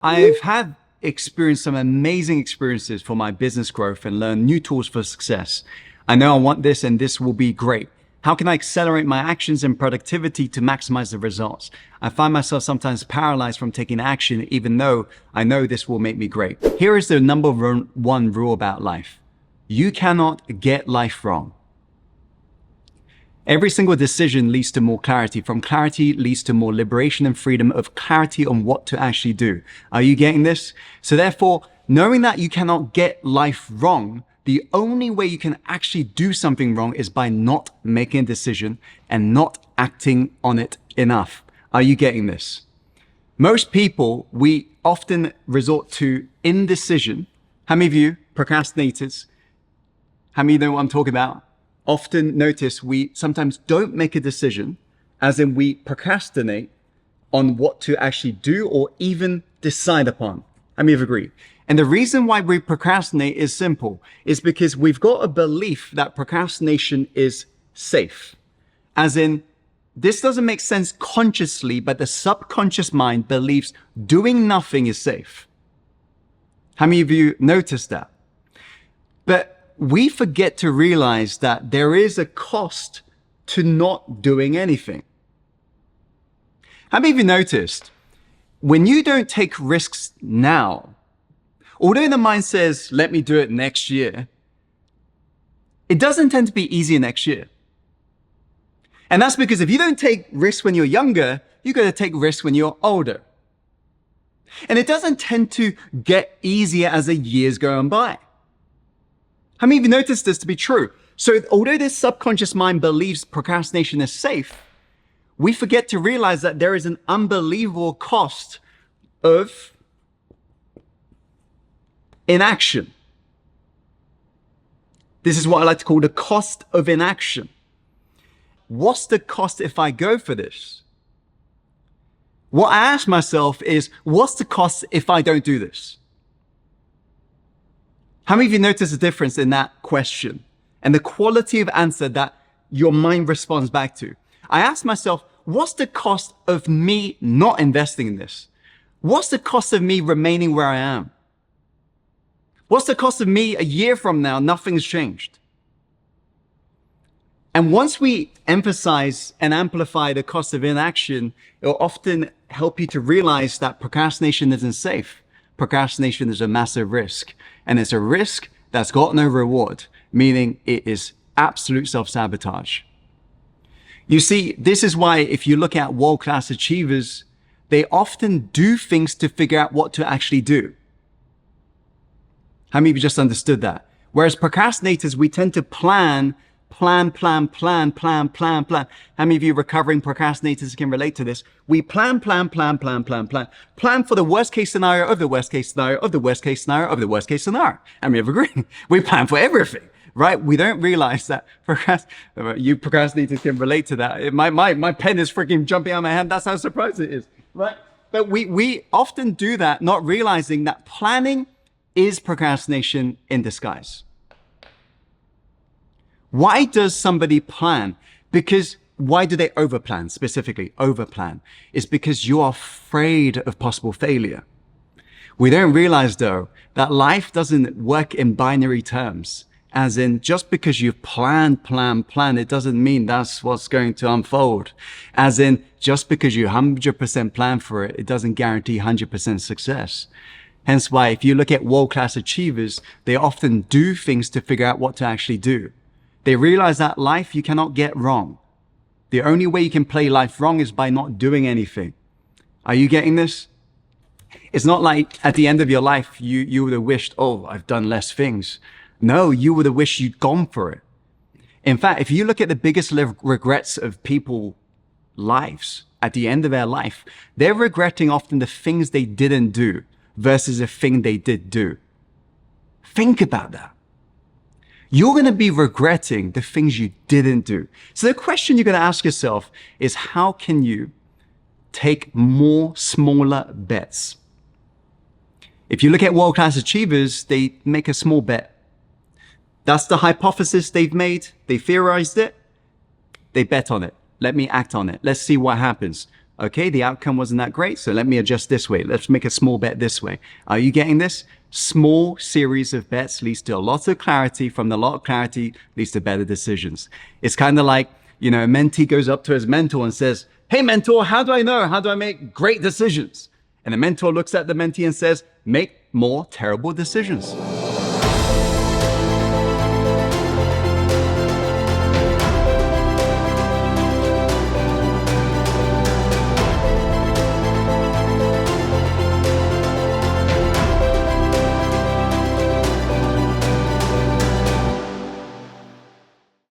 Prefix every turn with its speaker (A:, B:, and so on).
A: I've had experienced some amazing experiences for my business growth and learned new tools for success. I know I want this and this will be great. How can I accelerate my actions and productivity to maximize the results? I find myself sometimes paralyzed from taking action, even though I know this will make me great. Here is the number one rule about life. You cannot get life wrong. Every single decision leads to more clarity. From clarity leads to more liberation and freedom of clarity on what to actually do. Are you getting this? So therefore, knowing that you cannot get life wrong, the only way you can actually do something wrong is by not making a decision and not acting on it enough. Are you getting this? Most people, we often resort to indecision. How many of you procrastinators? How many of you know what I'm talking about? Often notice we sometimes don't make a decision, as in we procrastinate on what to actually do or even decide upon. How many of you agree? And the reason why we procrastinate is simple. It's because we've got a belief that procrastination is safe. As in, this doesn't make sense consciously, but the subconscious mind believes doing nothing is safe. How many of you noticed that? But we forget to realize that there is a cost to not doing anything. How many of you noticed when you don't take risks now, although the mind says, let me do it next year, it doesn't tend to be easier next year. And that's because if you don't take risks when you're younger, you're going to take risks when you're older. And it doesn't tend to get easier as the years go on by. How many of you noticed this to be true? So although this subconscious mind believes procrastination is safe, we forget to realize that there is an unbelievable cost of inaction. This is what I like to call the cost of inaction. What's the cost if I go for this? What I ask myself is, what's the cost if I don't do this? How many of you notice the difference in that question and the quality of answer that your mind responds back to? I ask myself, what's the cost of me not investing in this? What's the cost of me remaining where I am? What's the cost of me a year from now? Nothing's changed. And once we emphasize and amplify the cost of inaction, it will often help you to realize that procrastination isn't safe. Procrastination is a massive risk, and it's a risk that's got no reward, meaning it is absolute self-sabotage. You see, this is why if you look at world-class achievers, they often do things to figure out what to actually do. How many of you just understood that? Whereas procrastinators, we tend to plan. How many of you recovering procrastinators can relate to this? We plan for the worst case scenario of the worst case scenario of the worst case scenario of the worst case scenario. And we agree. We plan for everything, right? We don't realize that you procrastinators can relate to that. My pen is freaking jumping out of my hand. That's how surprised it is, right? But we often do that, not realizing that planning is procrastination in disguise. Why does somebody plan? Why do they overplan, specifically overplan? It's because you are afraid of possible failure. We don't realize though, that life doesn't work in binary terms. As in, just because you've planned, it doesn't mean that's what's going to unfold. As in, just because you 100% plan for it, it doesn't guarantee 100% success. Hence why if you look at world-class achievers, they often do things to figure out what to actually do. They realize that life you cannot get wrong. The only way you can play life wrong is by not doing anything. Are you getting this? It's not like at the end of your life, you would have wished, oh, I've done less things. No, you would have wished you'd gone for it. In fact, if you look at the biggest regrets of people's lives, at the end of their life, they're regretting often the things they didn't do versus the thing they did do. Think about that. You're going to be regretting the things you didn't do. So the question you're going to ask yourself is, how can you take more smaller bets? If you look at world-class achievers, they make a small bet. That's the hypothesis they've made. They theorized it. They bet on it. Let me act on it. Let's see what happens. Okay, the outcome wasn't that great, so let me adjust this way. Let's make a small bet this way. Are you getting this? Small series of bets leads to a lot of clarity. From the lot of clarity leads to better decisions. It's kind of like, a mentee goes up to his mentor and says, "Hey mentor, how do I know? How do I make great decisions?" And the mentor looks at the mentee and says, "Make more terrible decisions."